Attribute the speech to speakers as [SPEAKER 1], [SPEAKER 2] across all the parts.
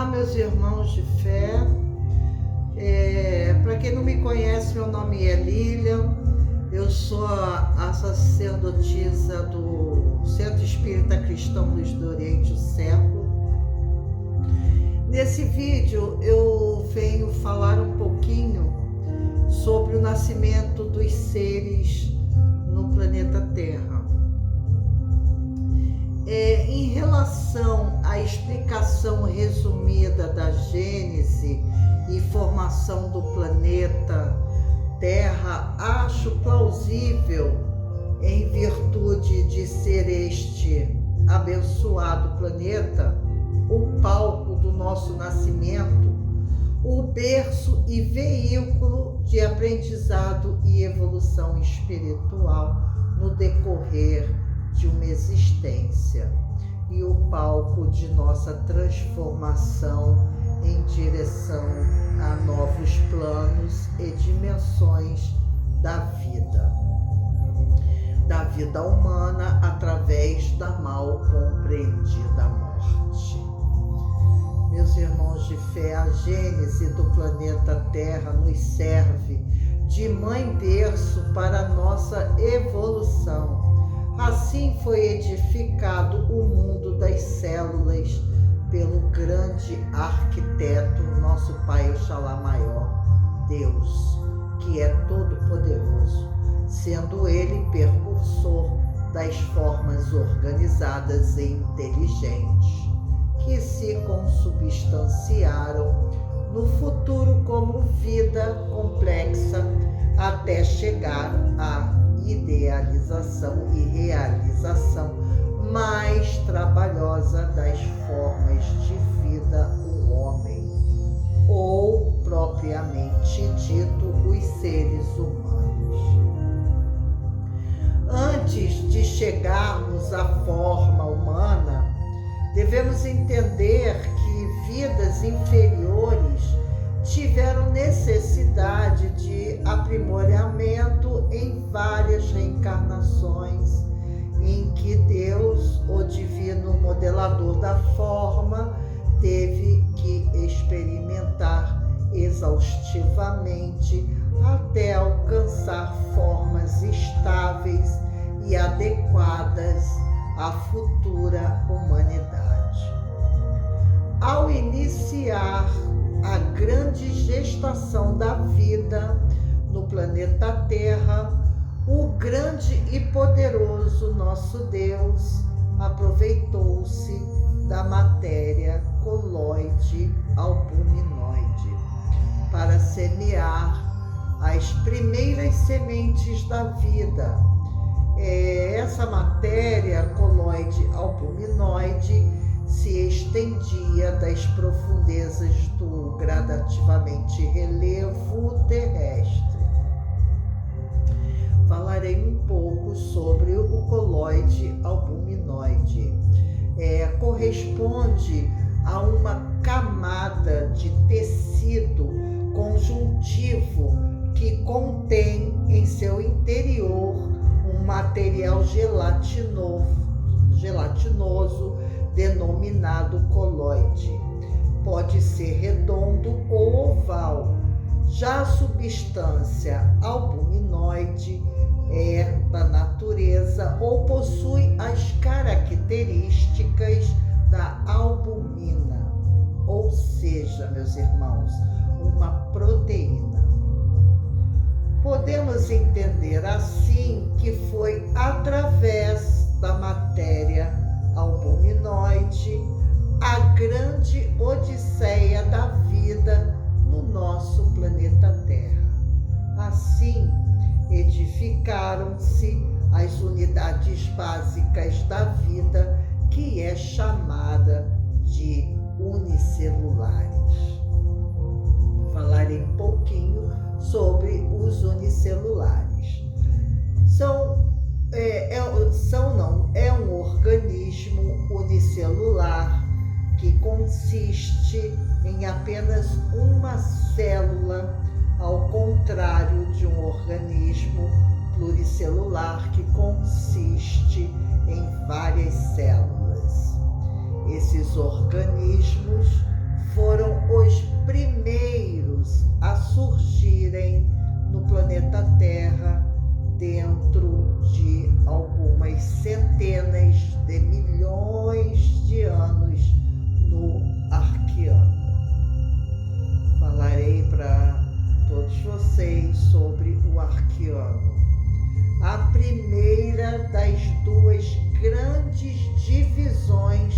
[SPEAKER 1] Olá, meus irmãos de fé. Para quem não me conhece, meu nome é Lilian. Eu sou a sacerdotisa do Centro Espírita Cristão Luz do Oriente, o CEPLO. Nesse vídeo eu venho falar um pouquinho sobre o nascimento dos seres no planeta Terra. Em relação à explicação resumida da Gênese e formação do planeta Terra, acho plausível, em virtude de ser este abençoado planeta o palco do nosso nascimento, o berço e veículo de aprendizado e evolução espiritual no decorrer de uma existência e o palco de nossa transformação em direção a novos planos e dimensões da vida humana através da mal compreendida morte. Meus irmãos de fé, a Gênese do planeta Terra nos serve de mãe berço para a nossa evolução. Assim foi edificado o mundo das células pelo grande arquiteto, nosso Pai Oxalá Maior, Deus, que é todo-poderoso, sendo Ele precursor das formas organizadas e inteligentes, que se consubstanciaram no futuro como vida complexa até chegar à idealização e realização mais trabalhosa das formas de vida, o homem, ou propriamente dito, os seres humanos. Antes de chegarmos à forma humana, devemos entender que vidas inferiores tiveram necessidade de aprimoramento em várias reencarnações, em que Deus, o divino modelador da forma, teve que experimentar exaustivamente até alcançar formas estáveis e adequadas à futura humanidade. Ao iniciar a grande gestação da vida no planeta Terra, o grande e poderoso nosso Deus aproveitou-se da matéria coloide albuminoide para semear as primeiras sementes da vida. Essa matéria coloide albuminoide se estendia das profundezas do gradativamente relevo terrestre. Falarei um pouco sobre o coloide albuminoide. Corresponde a uma camada de tecido conjuntivo que contém em seu interior um material gelatinoso denominado coloide. Pode ser redondo ou oval. Já a substância albuminoide é da natureza ou possui as características da albumina, ou seja, meus irmãos, uma proteína. Podemos entender assim que foi através da matéria albuminoide a grande odisseia da vida no nosso planeta Terra. Assim, edificaram-se as unidades básicas da vida, que é chamada de unicelulares. Falarei um pouquinho sobre os unicelulares. É um organismo unicelular que consiste em apenas uma célula, ao contrário de um organismo pluricelular que consiste em várias células. Esses organismos foram os primeiros a surgirem no planeta Terra dentro de algumas centenas de milhões de anos no Arqueano. Falarei para todos vocês sobre o Arqueano, a primeira das duas grandes divisões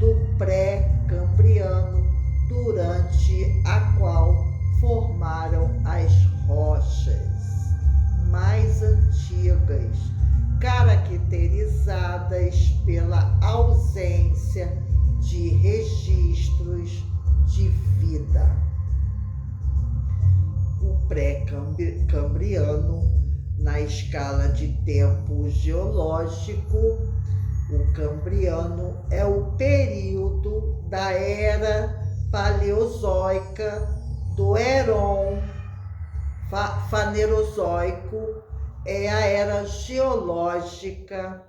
[SPEAKER 1] do pré-cambriano, durante a qual formaram as rochas mais antigas, caracterizadas pela ausência de registros de vida. O pré-cambriano, na escala de tempo geológico, o Cambriano é o período da Era Paleozoica, do Éon Fanerozoico é a era geológica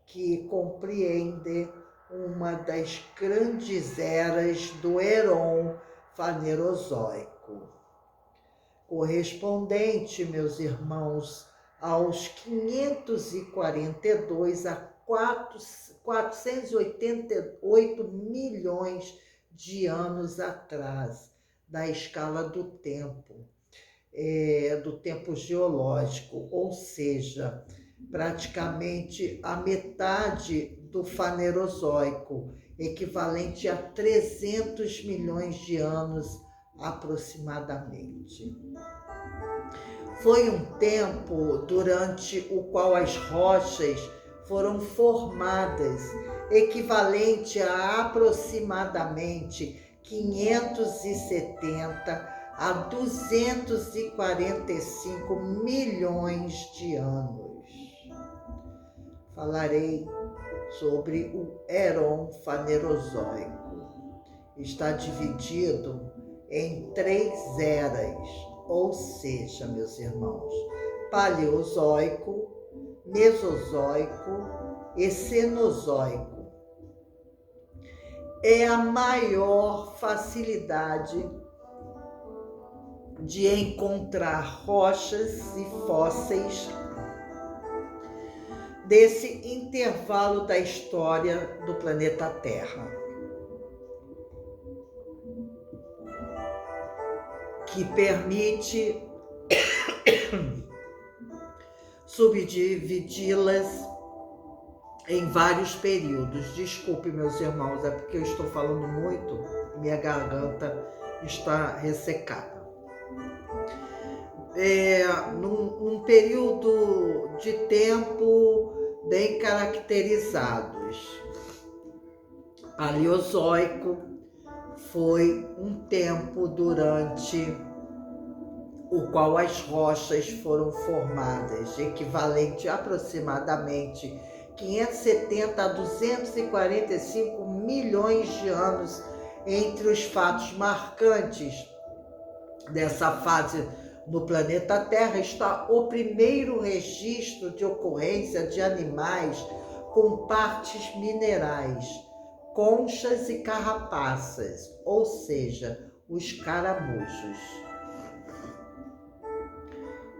[SPEAKER 1] que compreende uma das grandes eras do Éon Fanerozoico, correspondente, meus irmãos, aos 542 a 488 milhões de anos atrás, da escala do tempo geológico, ou seja, praticamente a metade do Fanerozoico, equivalente a 300 milhões de anos aproximadamente. Foi um tempo durante o qual as rochas foram formadas, equivalente a aproximadamente 570 a 245 milhões de anos. Falarei sobre o Éon Fanerozoico. Está dividido em 3 eras, ou seja, meus irmãos, Paleozoico, Mesozoico e Cenozoico. É a maior facilidade de encontrar rochas e fósseis desse intervalo da história do planeta Terra, que permite subdividi-las em vários períodos. Desculpe, meus irmãos, é porque eu estou falando muito, minha garganta está ressecada. Num período de tempo bem caracterizados. Paleozoico foi um tempo durante o qual as rochas foram formadas, equivalente a aproximadamente 570 a 245 milhões de anos. Entre os fatos marcantes dessa fase no planeta Terra está o primeiro registro de ocorrência de animais com partes minerais, conchas e carapaças, ou seja, os caramujos.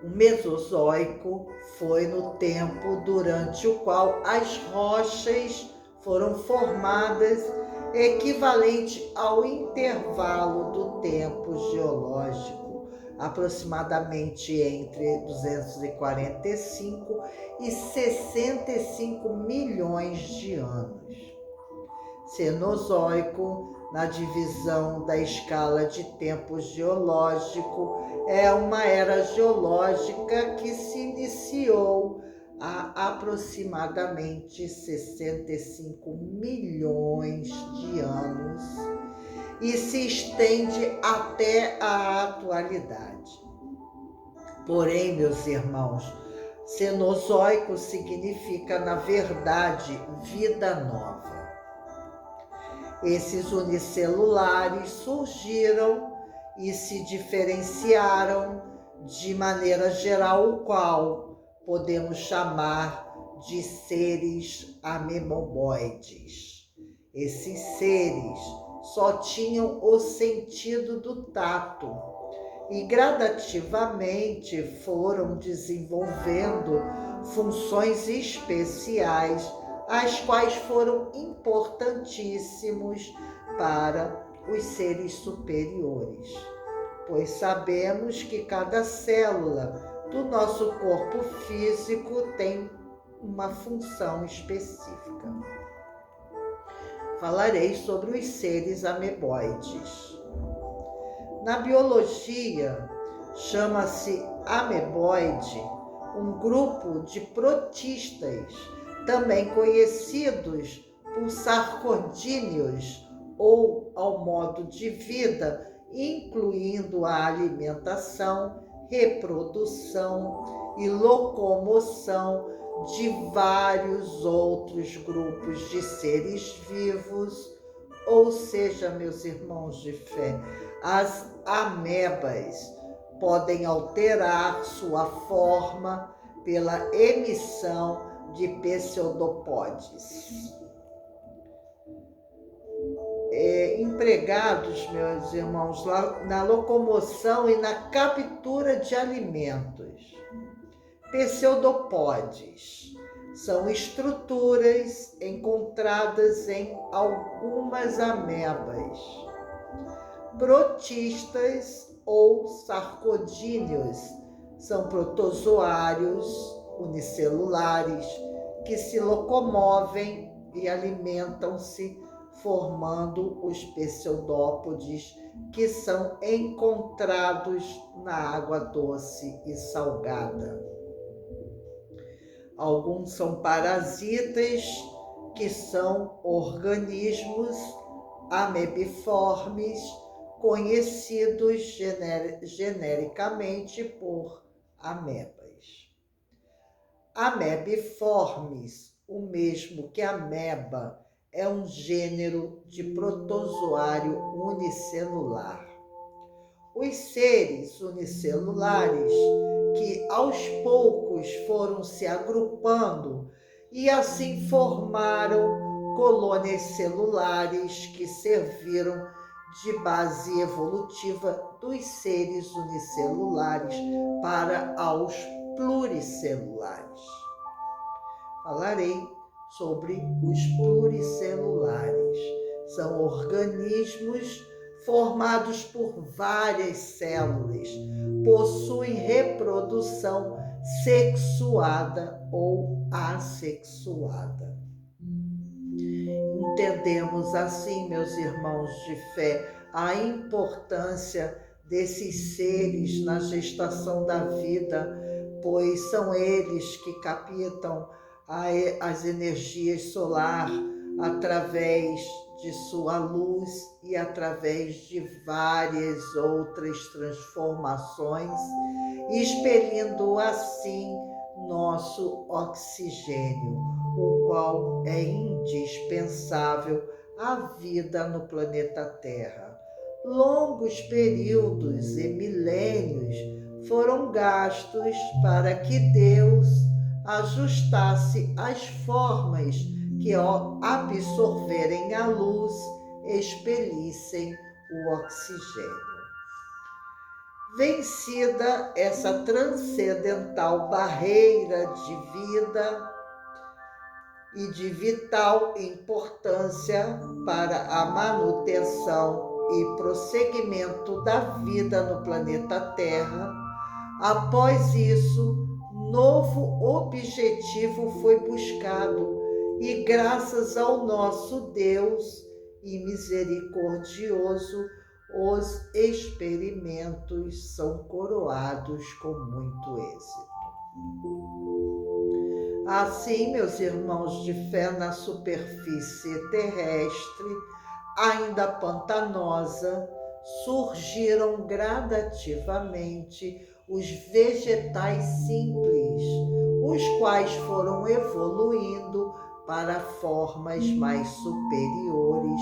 [SPEAKER 1] O Mesozoico foi no tempo durante o qual as rochas foram formadas, equivalente ao intervalo do tempo geológico, aproximadamente entre 245 e 65 milhões de anos. Cenozoico, na divisão da escala de tempo geológico, é uma era geológica que se iniciou há aproximadamente 65 milhões de anos e se estende até a atualidade. Porém, meus irmãos, Cenozoico significa, na verdade, vida nova. Esses unicelulares surgiram e se diferenciaram de maneira geral, o qual podemos chamar de seres amemoboides. Esses seres só tinham o sentido do tato e gradativamente foram desenvolvendo funções especiais, as quais foram importantíssimos para os seres superiores, pois sabemos que cada célula do nosso corpo físico tem uma função específica. Falarei sobre os seres ameboides. Na biologia, chama-se ameboide um grupo de protistas, também conhecidos por sarcodíneos, ou ao modo de vida, incluindo a alimentação, reprodução e locomoção de vários outros grupos de seres vivos, ou seja, meus irmãos de fé, as amebas podem alterar sua forma pela emissão de pseudopódios. Empregados, meus irmãos, na locomoção e na captura de alimentos. Pseudopódios são estruturas encontradas em algumas amebas. Protistas ou sarcodíneos são protozoários unicelulares que se locomovem e alimentam-se, formando os pseudópodes que são encontrados na água doce e salgada. Alguns são parasitas, que são organismos amebiformes, conhecidos genericamente por amebas. Amebiformes, o mesmo que ameba, é um gênero de protozoário unicelular. Os seres unicelulares que aos poucos foram se agrupando e assim formaram colônias celulares que serviram de base evolutiva dos seres unicelulares para aos pluricelulares. Falarei sobre os pluricelulares. São organismos formados por várias células, possuem reprodução sexuada ou assexuada. Entendemos assim, meus irmãos de fé, a importância desses seres na gestação da vida, pois são eles que captam as energias solar através de sua luz e através de várias outras transformações, expelindo assim nosso oxigênio, o qual é indispensável à vida no planeta Terra. Longos períodos e milênios foram gastos para que Deus ajustasse as formas que, ao absorverem a luz, expelissem o oxigênio. Vencida essa transcendental barreira de vida e de vital importância para a manutenção e prosseguimento da vida no planeta Terra, após isso, novo objetivo foi buscado e, graças ao nosso Deus e misericordioso, os experimentos são coroados com muito êxito. Assim, meus irmãos de fé, na superfície terrestre, ainda pantanosa, surgiram gradativamente os vegetais simples, os quais foram evoluindo para formas mais superiores,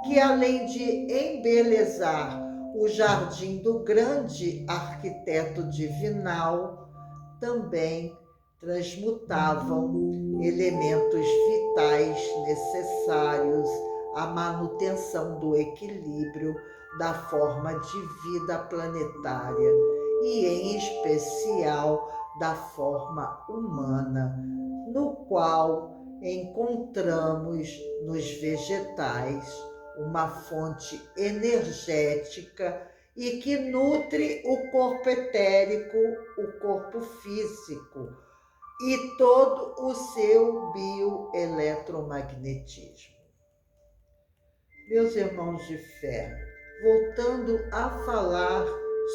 [SPEAKER 1] que, além de embelezar o jardim do grande arquiteto divinal, também transmutavam elementos vitais necessários a manutenção do equilíbrio da forma de vida planetária e, em especial, da forma humana, no qual encontramos nos vegetais uma fonte energética e que nutre o corpo etérico, o corpo físico e todo o seu bioeletromagnetismo. Meus irmãos de fé, voltando a falar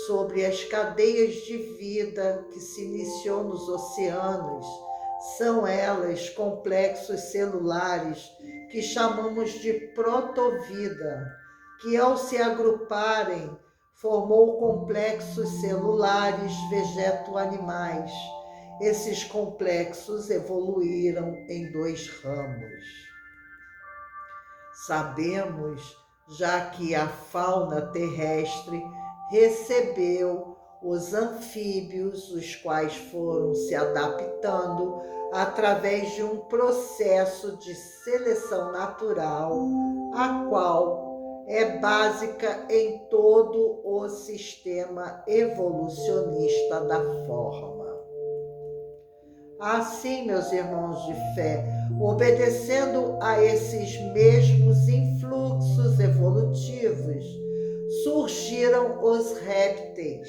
[SPEAKER 1] sobre as cadeias de vida que se iniciou nos oceanos, são elas complexos celulares que chamamos de protovida, que ao se agruparem formou complexos celulares vegeto-animais. Esses complexos evoluíram em 2 ramos. Sabemos, já que a fauna terrestre recebeu os anfíbios, os quais foram se adaptando através de um processo de seleção natural, a qual é básica em todo o sistema evolucionista da forma. Assim, meus irmãos de fé, obedecendo a esses mesmos influxos evolutivos, surgiram os répteis,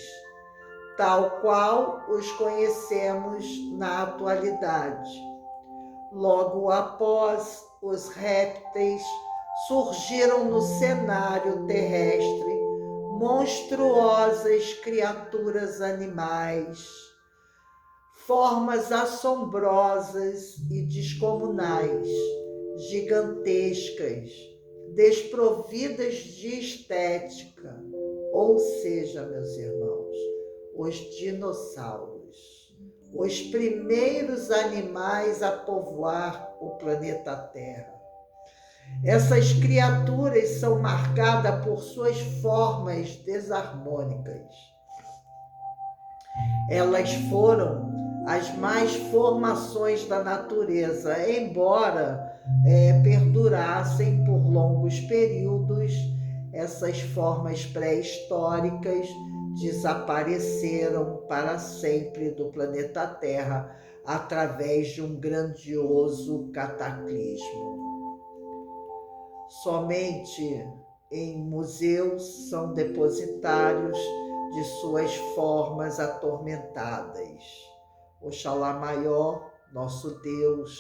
[SPEAKER 1] tal qual os conhecemos na atualidade. Logo após os répteis, surgiram no cenário terrestre monstruosas criaturas animais, formas assombrosas e descomunais, gigantescas, desprovidas de estética, ou seja, meus irmãos, os dinossauros, os primeiros animais a povoar o planeta Terra. Essas criaturas são marcadas por suas formas desarmônicas. Elas foram as mais formações da natureza, embora perdurassem por longos períodos. Essas formas pré-históricas desapareceram para sempre do planeta Terra através de um grandioso cataclismo. Somente em museus são depositários de suas formas atormentadas. Oxalá Maior, nosso Deus,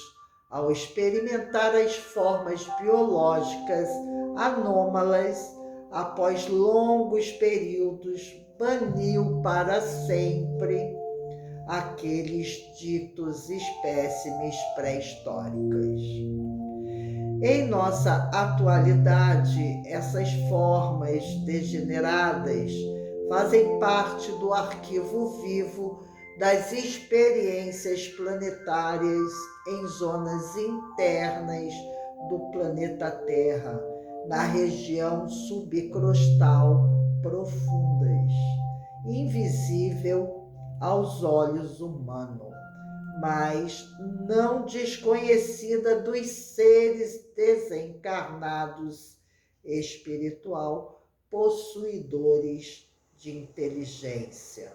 [SPEAKER 1] ao experimentar as formas biológicas anômalas, após longos períodos, baniu para sempre aqueles ditos espécimes pré-históricas. Em nossa atualidade, essas formas degeneradas fazem parte do arquivo vivo das experiências planetárias em zonas internas do planeta Terra, na região subcrustal profundas, invisível aos olhos humanos, mas não desconhecida dos seres desencarnados espiritual possuidores de inteligência.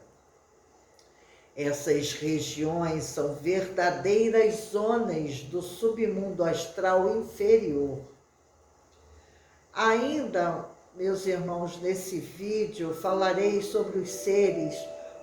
[SPEAKER 1] Essas regiões são verdadeiras zonas do submundo astral inferior. Ainda, meus irmãos, nesse vídeo falarei sobre os seres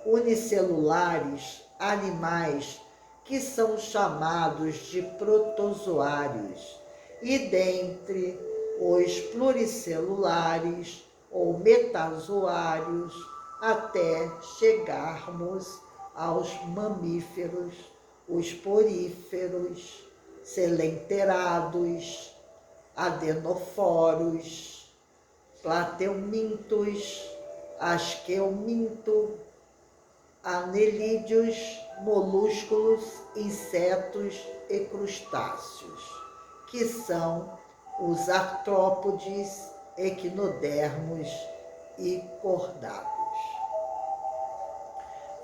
[SPEAKER 1] unicelulares, animais, que são chamados de protozoários, e dentre os pluricelulares ou metazoários, até chegarmos aos mamíferos, os poríferos, selenterados, adenoforos, plateumintos, asqueuminto, anelídeos, molúsculos, insetos e crustáceos, que são os artrópodes, equinodermos e cordados.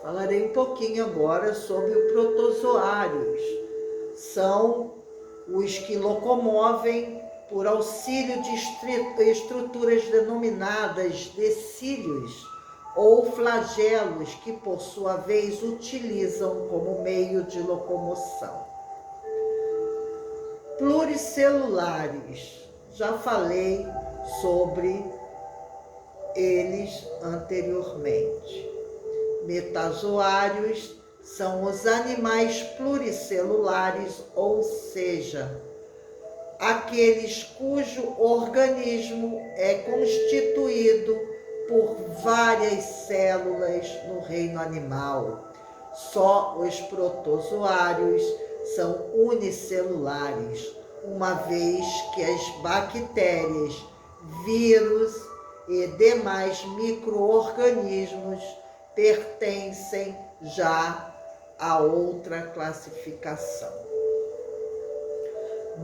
[SPEAKER 1] Falarei um pouquinho agora sobre os protozoários. São os que locomovem por auxílio de estruturas denominadas decílios ou flagelos, que por sua vez utilizam como meio de locomoção. Pluricelulares, já falei sobre eles anteriormente. Metazoários são os animais pluricelulares, ou seja, aqueles cujo organismo é constituído por várias células no reino animal. Só os protozoários são unicelulares, uma vez que as bactérias, vírus e demais micro-organismos pertencem já a outra classificação.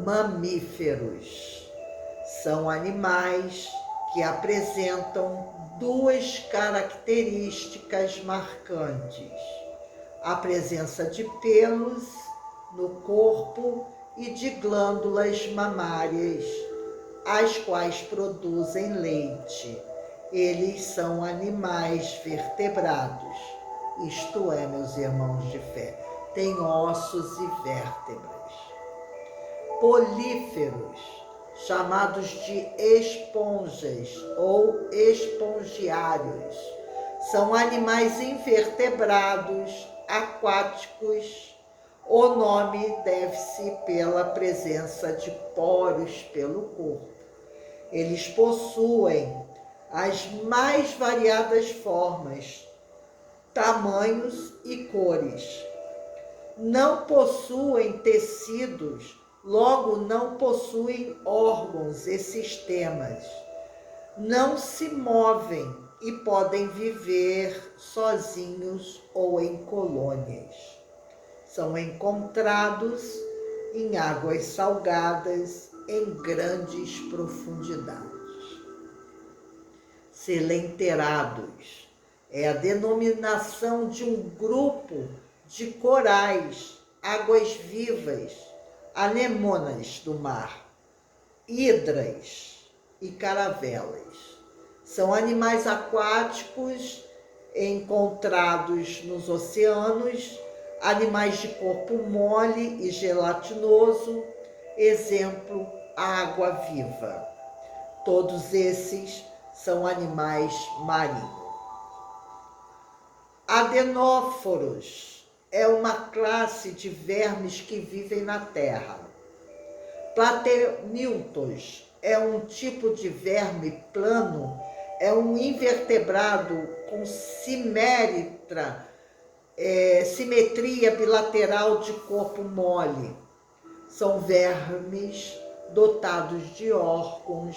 [SPEAKER 1] Mamíferos são animais que apresentam duas características marcantes: a presença de pelos no corpo e de glândulas mamárias, as quais produzem leite. Eles são animais vertebrados, isto é, meus irmãos de fé, têm ossos e vértebras. Políferos, chamados de esponjas ou espongiários, são animais invertebrados, aquáticos. O nome deve-se pela presença de poros pelo corpo. Eles possuem as mais variadas formas, tamanhos e cores. Não possuem tecidos, logo não possuem órgãos e sistemas. Não se movem e podem viver sozinhos ou em colônias. São encontrados em águas salgadas em grandes profundidades. Selenterados é a denominação de um grupo de corais, águas vivas, anemonas do mar, hidras e caravelas. São animais aquáticos encontrados nos oceanos, animais de corpo mole e gelatinoso, exemplo, a água-viva. Todos esses são animais marinhos. Adenóforos é uma classe de vermes que vivem na terra. Platemiltos é um tipo de verme plano, é um invertebrado com simetria bilateral de corpo mole. São vermes dotados de órgãos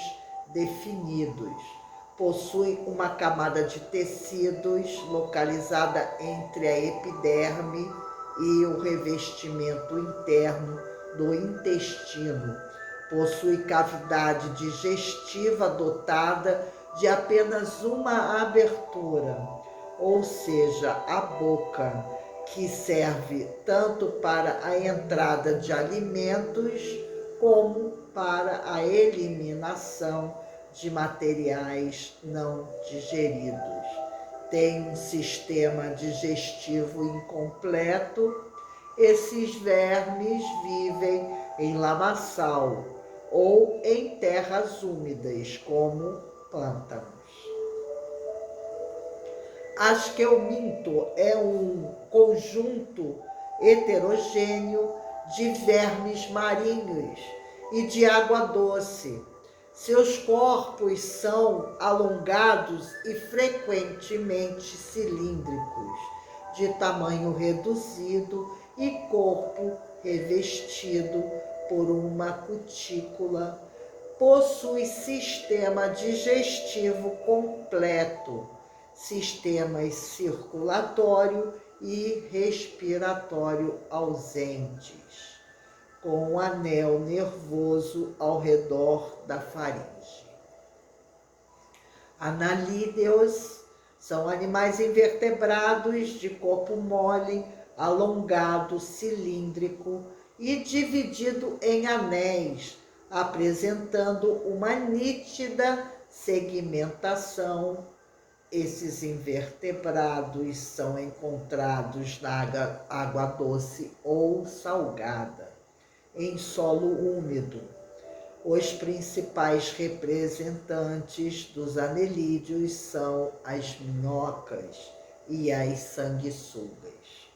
[SPEAKER 1] definidos. Possuem uma camada de tecidos localizada entre a epiderme e o revestimento interno do intestino. Possui cavidade digestiva dotada de apenas uma abertura, ou seja, a boca, que serve tanto para a entrada de alimentos como para a eliminação de materiais não digeridos. Tem um sistema digestivo incompleto. Esses vermes vivem em lamaçal ou em terras úmidas, como pântanos. Asquelminto é um conjunto heterogêneo de vermes marinhos e de água doce. Seus corpos são alongados e frequentemente cilíndricos, de tamanho reduzido e corpo revestido por uma cutícula. Possui sistema digestivo completo, sistemas circulatório e respiratório ausentes, com um anel nervoso ao redor da faringe. Anelídeos são animais invertebrados de corpo mole, alongado, cilíndrico e dividido em anéis, apresentando uma nítida segmentação. Esses invertebrados são encontrados na água doce ou salgada, em solo úmido. Os principais representantes dos anelídeos são as minhocas e as sanguessugas.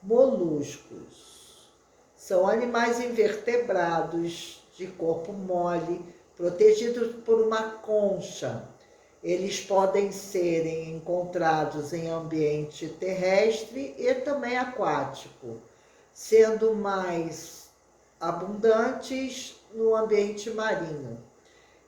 [SPEAKER 1] Moluscos são animais invertebrados de corpo mole, protegidos por uma concha. Eles podem ser encontrados em ambiente terrestre e também aquático, sendo mais abundantes no ambiente marinho.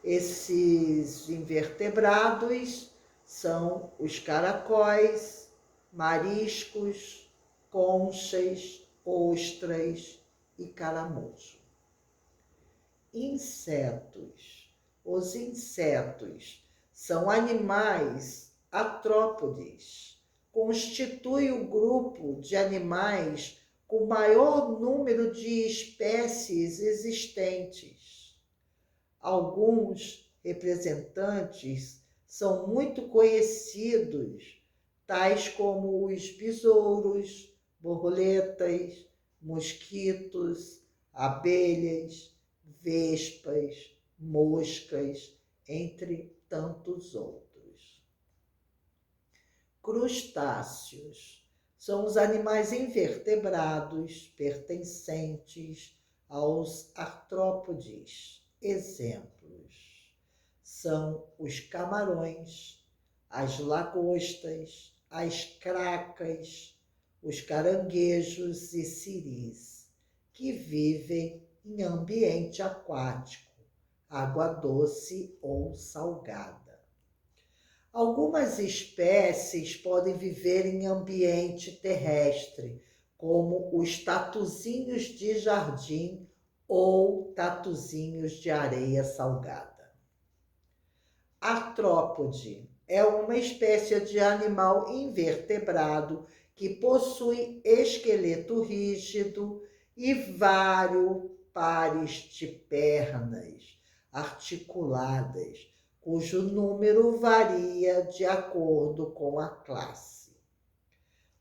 [SPEAKER 1] Esses invertebrados são os caracóis, mariscos, conchas, ostras e caramujo. Insetos. Os insetos são animais artrópodes. Constituem o grupo de animais com maior número de espécies existentes. Alguns representantes são muito conhecidos, tais como os besouros, borboletas, mosquitos, abelhas, vespas, moscas, entre tantos outros. Crustáceos são os animais invertebrados pertencentes aos artrópodes. Exemplos são os camarões, as lagostas, as cracas, os caranguejos e siris, que vivem em ambiente aquático, água doce ou salgada. Algumas espécies podem viver em ambiente terrestre, como os tatuzinhos de jardim ou tatuzinhos de areia salgada. Artrópode é uma espécie de animal invertebrado que possui esqueleto rígido e vários pares de pernas articuladas, cujo número varia de acordo com a classe.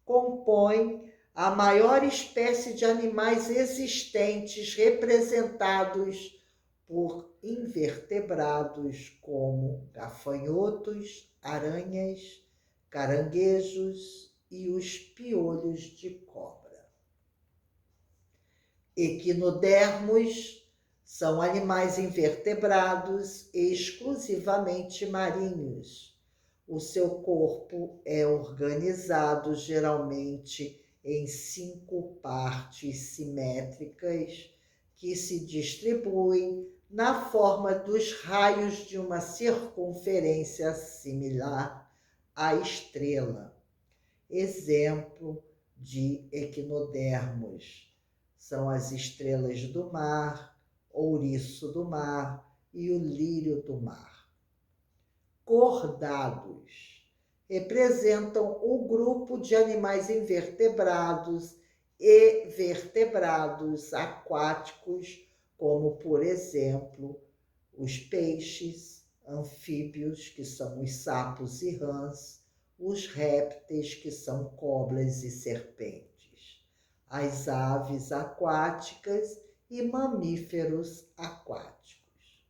[SPEAKER 1] Compõe a maior espécie de animais existentes, representados por invertebrados como gafanhotos, aranhas, caranguejos e os piolhos de cobra. Equinodermos são animais invertebrados exclusivamente marinhos. O seu corpo é organizado geralmente em 5 partes simétricas que se distribuem na forma dos raios de uma circunferência similar à estrela. Exemplo de equinodermos são as estrelas do mar, ouriço do mar e o lírio do mar. Cordados representam o grupo de animais invertebrados e vertebrados aquáticos, como, por exemplo, os peixes, anfíbios, que são os sapos e rãs, os répteis, que são cobras e serpentes, as aves aquáticas e mamíferos aquáticos.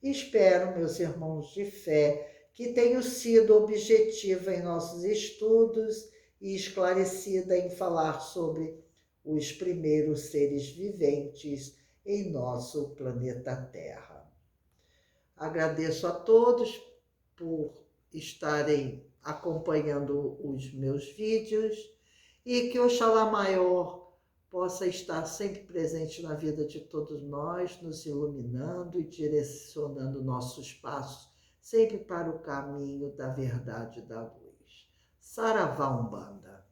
[SPEAKER 1] Espero, meus irmãos de fé, que tenham sido objetiva em nossos estudos e esclarecida em falar sobre os primeiros seres viventes em nosso planeta Terra. Agradeço a todos por estarem acompanhando os meus vídeos e que Oxalá Maior possa estar sempre presente na vida de todos nós, nos iluminando e direcionando nossos passos sempre para o caminho da verdade e da luz. Saravá Umbanda.